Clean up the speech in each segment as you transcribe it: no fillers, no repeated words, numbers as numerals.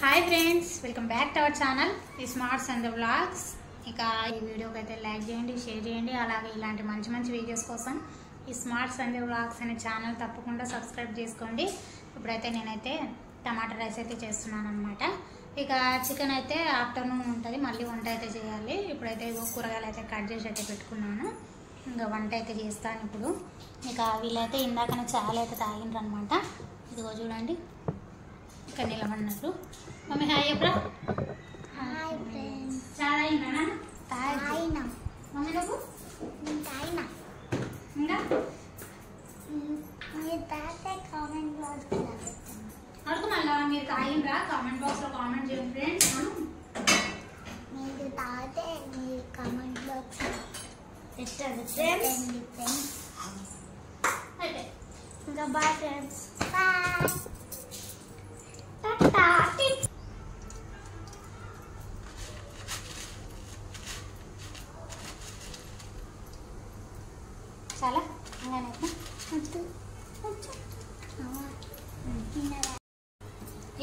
Hi friends, welcome back to our channel smarts and vlogs. ఇక ఈ వీడియోకి అయితే లైక్ చేయండి, షేర్ చేయండి. అలాగే ఇలాంటి మంచి మంచి వీడియోస్ కోసం ఈ స్మార్ట్స్ అండ్ వ్లాగ్స్ అనే ఛానల్ తప్పకుండా సబ్స్క్రైబ్ చేసుకోండి. ఇప్పుడైతే నేనైతే టమాటా రైస్ అయితే చేస్తున్నాను అనమాట. ఇక చికెన్ అయితే ఆఫ్టర్నూన్ ఉంటుంది, మళ్ళీ వంట అయితే చేయాలి. ఇప్పుడైతే కూరగాయలు అయితే కట్ చేసి అయితే పెట్టుకున్నాను. ఇంకా వంట అయితే చేస్తాను ఇప్పుడు. ఇక వీళ్ళైతే ఇందాకనే చాలా అయితే తాగిండ్రు అనమాట. ఇదిగో చూడండి, ఇక్కడ నిలబడినట్టు. మమ్మీ హాయ్ చెప్పరా. Hi friends. చాలా అయిందా? తాగినా. మమ్మీ నువ్వు తాగినా. ఇంకా మీరు తాగితే కామెంట్ బాక్స్లో పెట్టండి. అడుగు మళ్ళా. మీరు తాగిండ్రా? కామెంట్ బాక్స్లో కామెంట్ చేయండి ఫ్రెండ్స్. మీరు తాగితే మీరు కామెంట్ బాక్స్లో పెట్టండి ఫ్రెండ్స్. అయితే ఇంకా బాయ్ ఫ్రెండ్స్. బాయ్. చాలా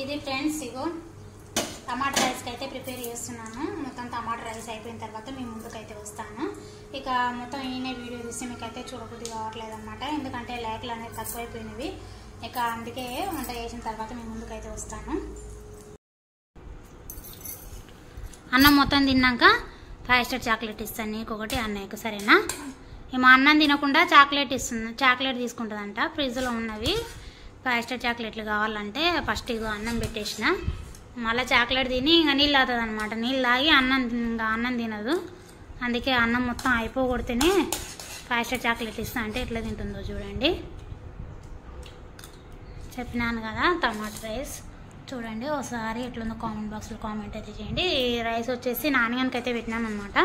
ఇది ఫ్రెండ్స్, ఇగో టమాటా రైస్కి అయితే ప్రిపేర్ చేస్తున్నాను. మొత్తం టమాటా రైస్ అయిపోయిన తర్వాత మీ ముందుకైతే వస్తాను. ఇక మొత్తం ఈయనే వీడియో తీసి మీకైతే చూడబుద్ధి కావట్లేదు అనమాట, ఎందుకంటే లైక్లు అనేది తక్కువైపోయినవి. ఇక అందుకే వంట చేసిన తర్వాత మీ ముందుకైతే వస్తాను. అన్నం మొత్తం తిన్నాక 5 స్టార్ చాక్లెట్ ఇస్తాను నీకు ఒకటి, అన్నయ్యకు, సరేనా? మా అన్నం తినకుండా చాక్లెట్ ఇస్తుంది, చాక్లెట్ తీసుకుంటుందంట. ఫ్రిడ్జ్లో ఉన్నవి 5 స్టార్ చాక్లెట్లు కావాలంటే ఫస్ట్ ఇగో అన్నం పెట్టేసిన, మళ్ళీ చాక్లెట్ తిని ఇంకా నీళ్ళు తాగుతుంది అనమాట. నీళ్ళు తాగి అన్నం తినదు. అందుకే అన్నం మొత్తం అయిపోగొడితేనే 5 స్టార్ చాక్లెట్ ఇస్తా అంటే ఎట్లా తింటుందో చూడండి. చెప్పినాను కదా టమాటా రైస్. చూడండి ఒకసారి ఎట్లుందో కామెంట్ బాక్స్లో కామెంట్ అయితే చేయండి. ఈ రైస్ వచ్చేసి నాన్నగానికి అయితే పెట్టినాను అనమాట.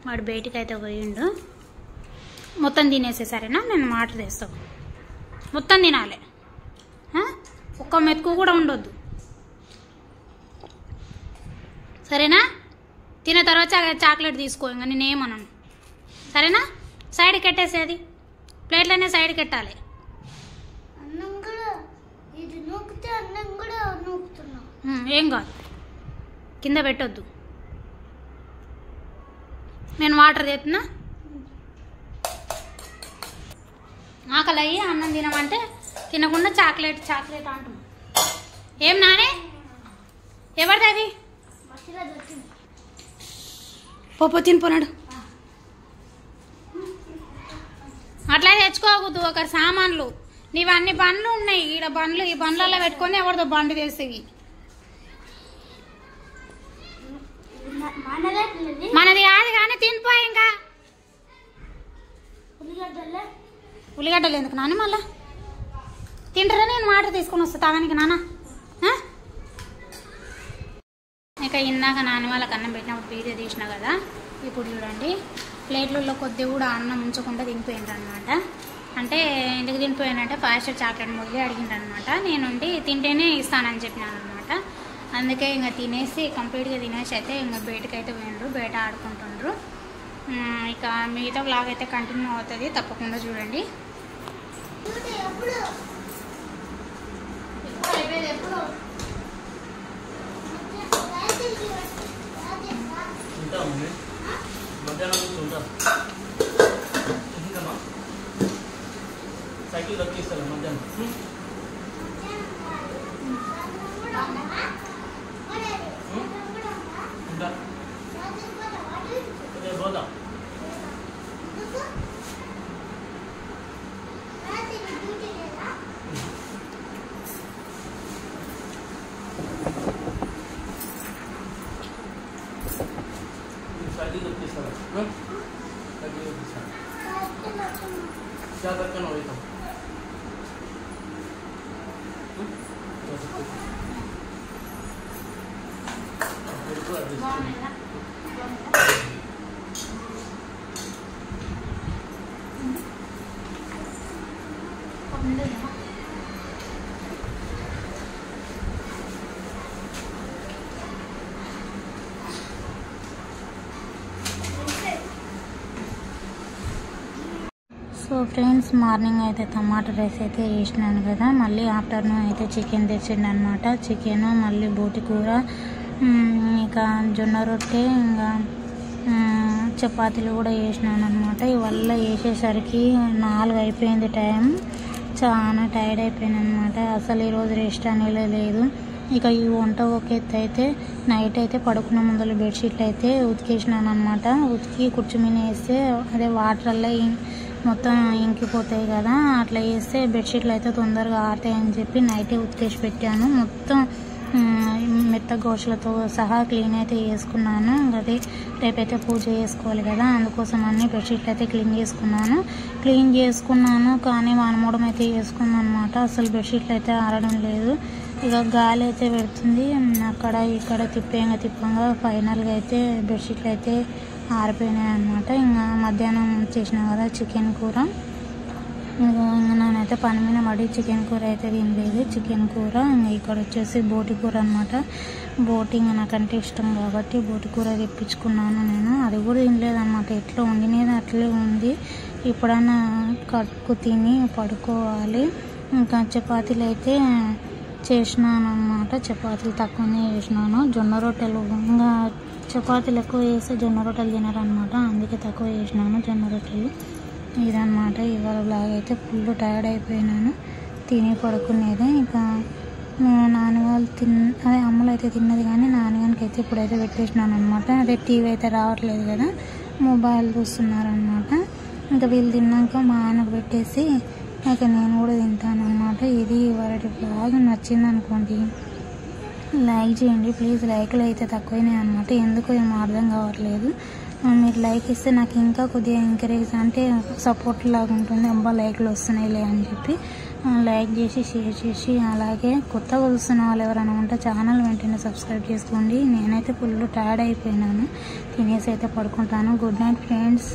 వాడు బయటికి అయితే పోయిండు. మొత్తం తినేసే, సరేనా? నేను మాట తెస్తాను, మొత్తం తినాలి, ఒక్క మెతుకు కూడా ఉండొద్దు, సరేనా? తిన్న తర్వాత చాక్లెట్ తీసుకో, ఇంకా నేనేమన్నాను, సరేనా? సైడ్కి పెట్టేసేది, ప్లేట్లోనే సైడ్కి పెట్టాలి. అన్నం కూడా ఇది నూకితే అన్నం కూడా నూకుతున్నాం. ఏం కాదు, కింద పెట్టొద్దు. నేను వాటర్ తెస్తున్నా. ఆకలి అయ్యి అన్నం తినమంటే తినకుండా చాక్లెట్ చాక్లెట్ అంటున్నా. ఏం నానే, ఎవరిది అది? పోపో తినిపోనాడు. అట్లా తెచ్చుకోకూడదు ఒకరి సామాన్లు. నీవు అన్ని బండ్లు ఉన్నాయి ఈడ, బండ్లు ఈ బండ్లలో పెట్టుకొని ఎవరిదో బండి చేసేవి. మనది కాదు కానీ తినిపో. ఇంకా ఉల్లిగడ్డలు ఎందుకు నాన్న? మళ్ళా తింటారా? నేను మాట తీసుకొని వస్తా తాగానికి నాన్న. ఇక ఇందాక నాన్న వాళ్ళకి అన్నం పెట్టినప్పుడు వీడియో తీసిన కదా. ఇప్పుడు చూడండి, ప్లేట్లలో కొద్దిగా కూడా అన్నం ఉంచకుండా తినిపోయిండ్రు అనమాట. అంటే ఎందుకు తినిపోయానంటే 5 స్టార్ చాక్లెట్ మొదలు అడిగిండ్రు అనమాట. నేనుండి తింటేనే ఇస్తానని చెప్పినాను అనమాట. అందుకే ఇంకా తినేసి కంప్లీట్గా తినేసి అయితే ఇంకా బయటకు అయితే పోయిండ్రు, బయట ఆడుకుంటుండ్రు. ఇక మిగతా వ్లాగ్ అయితే కంటిన్యూ అవుతుంది, తప్పకుండా చూడండి. సైకిల్ దక్కిస్తాను మధ్యాహ్నం. పోదా సైకిల్ దక్కిస్తాను. సైకిల్ దక్కిస్తాను. జాగ్రత్తగా అవుతాం. సో సో ఫ్రెండ్స్, మార్నింగ్ అయితే టమాటా రైస్ అయితే వేసినాను కదా, మళ్ళీ ఆఫ్టర్నూన్ అయితే చికెన్ తెచ్చిండు అనమాట. చికెన్, మళ్ళీ బోటి కూర, ఇంకా జొన్న రొట్టె, ఇంకా చపాతీలు కూడా వేసినాను అనమాట. ఇవల్ల వేసేసరికి 4 అయిపోయింది టైం. చాలా టైర్డ్ అయిపోయాను అనమాట. అసలు ఈరోజు రెస్ట్ అనేది లేదు. ఇక ఈ వంట ఒక ఎత్తు అయితే, నైట్ అయితే పడుకున్న ముందర బెడ్షీట్లు అయితే ఉతికేసినాను అనమాట. ఉతికి కూర్చుమీన వేస్తే అదే వాటర్లో మొత్తం ఇంకిపోతాయి కదా, అట్లా వేస్తే బెడ్షీట్లు అయితే తొందరగా ఆరుతాయని చెప్పి నైటే ఉతికేసి పెట్టాను. మొత్తం మెత్త గోషలతో సహా క్లీన్ అయితే చేసుకున్నాను. అదే రేపైతే పూజ చేసుకోవాలి కదా, అందుకోసం అన్ని బెడ్షీట్లు అయితే క్లీన్ చేసుకున్నాను. కానీ వానమూడం అయితే వేసుకున్నాను అనమాట. అసలు బెడ్షీట్లు అయితే ఆరడం లేదు. ఇక గాలి అయితే పెడుతుంది, అక్కడ ఇక్కడ తిప్పంగా ఫైనల్గా అయితే బెడ్షీట్లు అయితే ఆరిపోయినాయి అనమాట. ఇంకా మధ్యాహ్నం చేసిన కదా చికెన్ కూర, ఇంకా నేనైతే పని మీద పడి చికెన్ కూర అయితే తినలేదు. చికెన్ కూర, ఇంకా ఇక్కడ వచ్చేసి బోటి కూర అనమాట. బోటి ఇంకా నాకంటే ఇష్టం కాబట్టి బోటి కూర తెప్పించుకున్నాను నేను. అది కూడా తినలేదన్నమాట, ఎట్లా వండినది అట్లే ఉంది. ఇప్పుడన్నా కడుక్కు తిని పడుకోవాలి. ఇంకా చపాతీలు అయితే చేసినాను అనమాట. చపాతీలు తక్కువనే చేసినాను. జొన్న రొట్టెలు, ఇంకా చపాతీలు ఎక్కువ వేస్తే జొన్న రొట్టెలు తినరనమాట, అందుకే తక్కువ చేసినాను జొన్న రొట్టెలు. ఇదన్నమాట ఇవాళ బ్లాగ్ అయితే. ఫుల్ టైర్డ్ అయిపోయినాను తిని పడుకునేది. ఇక నాన్నగారు అదే అమ్మలు అయితే తిన్నది, కానీ నాన్నగారికి అయితే ఇప్పుడైతే పెట్టేసినాను అనమాట. అదే టీవీ అయితే రావట్లేదు కదా, మొబైల్ చూస్తున్నారనమాట. ఇంకా వీళ్ళు తిన్నాక మా ఆయనకు పెట్టేసి ఇక నేను కూడా తింటాను అనమాట. ఇది వాటి బ్లాగ్ నచ్చింది అనుకోండి, లైక్ చేయండి ప్లీజ్. లైక్లు అయితే తక్కువనే అనమాట, ఎందుకో ఏమో అర్థం కావట్లేదు. మీరు లైక్ ఇస్తే నాకు ఇంకా కొద్దిగా ఎంకరేజ్, అంటే సపోర్ట్ లాగా ఉంటుంది. అబ్బా లైక్లు వస్తున్నాయిలే అని చెప్పి లైక్ చేసి షేర్ చేసి, అలాగే కొత్తగా చూస్తున్న వాళ్ళు ఎవరైనా ఉంటే ఛానల్ వెంటనే సబ్స్క్రైబ్ చేసుకోండి. నేనైతే ఫుల్ టైర్డ్ అయిపోయినాను, తినేసి అయితే పడుకుంటాను. Good night friends.